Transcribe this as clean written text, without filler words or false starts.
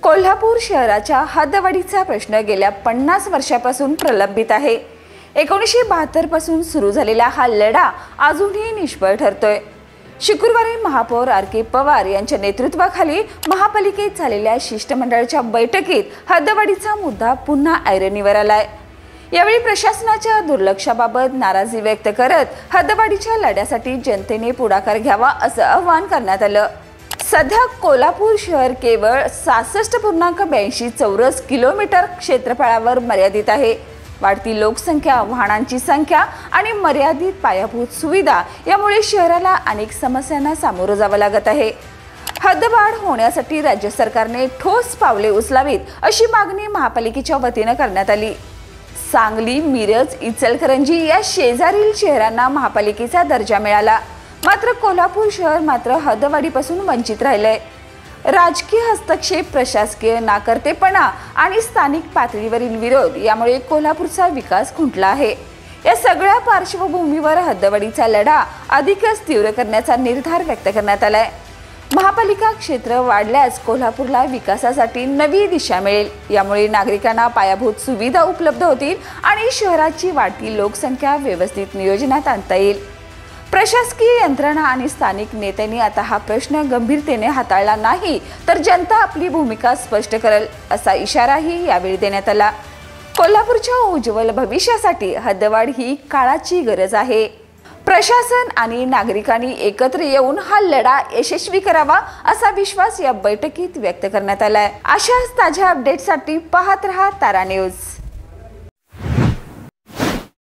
कोल्हापूर शहराच्या हद्दवाढीचा प्रश्न गेल्या 50 वर्षापासून प्रलंबित आहे। 1972 पासून सुरू झालेला हा लढा अजूनही निष्फळ ठरतोय। शुक्रवारी महापौर आर.के. पवार यांच्या नेतृत्वाखाली महापालिकेत झालेल्या शिष्टमंडळाच्या बैठकीत हद्दवाढीचा मुद्दा पुन्हा ऐरणीवर आलाय। यावेळी प्रशासनाच्या दुर्लक्षाबाबत नाराजी व्यक्त करत हद्दवाढीच्या लढ्यासाठी जनतेने पुढाकार घ्यावा असं आवाहन करण्यात आलं। सध्या कोल्हापूर शहर केवळ 66.82 चौरस किलोमीटर क्षेत्रफळावर मर्यादित आहे। वाढती लोकसंख्या, वाहनांची संख्या आणि मर्यादित पायाभूत सुविधा यामुळे शहराला अनेक समस्यांना सामोरं जावं लागत आहे। हद्दवाढ होण्यासाठी राज्य सरकारने ठोस पावले उचलावीत अशी मागणी महापालिकेच्या वतीने करण्यात आली। सांगली, मिरज, इचलकरंजी या शेजारील शहरांना महापालिकेचा दर्जा मिळाला, मात्र कोल्हापूर शहर मात्र हद्दवाढीपासून वंचित राहिलंय। राजकीय हस्तक्षेप, प्रशासकीय नाकर्तेपणा आणि स्थानिक पातळीवरील विरोध यामुळे कोल्हापूरचा विकास खुंटला आहे। या सगळ्या पार्श्वभूमीवर हद्दवाढीचा लढा अधिकच तीव्र करण्याचा निर्धार व्यक्त करण्यात आलाय। महापालिका क्षेत्र वाढल्यास कोल्हापूरला विकासासाठी नवी दिशा मिळेल। यामुळे नागरिकांना पायाभूत सुविधा उपलब्ध होतील आणि शहराची वाढती लोकसंख्या व्यवस्थित नियोजनात आणता येईल। प्रशासकीय यंत्रणा आणि स्थानिक नेत्यांनी आता हा प्रश्न गंभीरतेने हाताळला नाही तर जनता आपली भूमिका स्पष्ट करेल असा इशाराही यावेळी देण्यात आला। कोल्हापूरच्या उज्ज्वल भविष्यासाठी हद्दवाढ ही काळाची गरज आहे। प्रशासन आणि नागरिकांनी एकत्र येऊन हा लढा यशस्वी करावा असा विश्वास या बैठकीत व्यक्त करण्यात आलाय। अशाच ताज्या अपडेटसाठी पाहत रहा तारा न्यूज।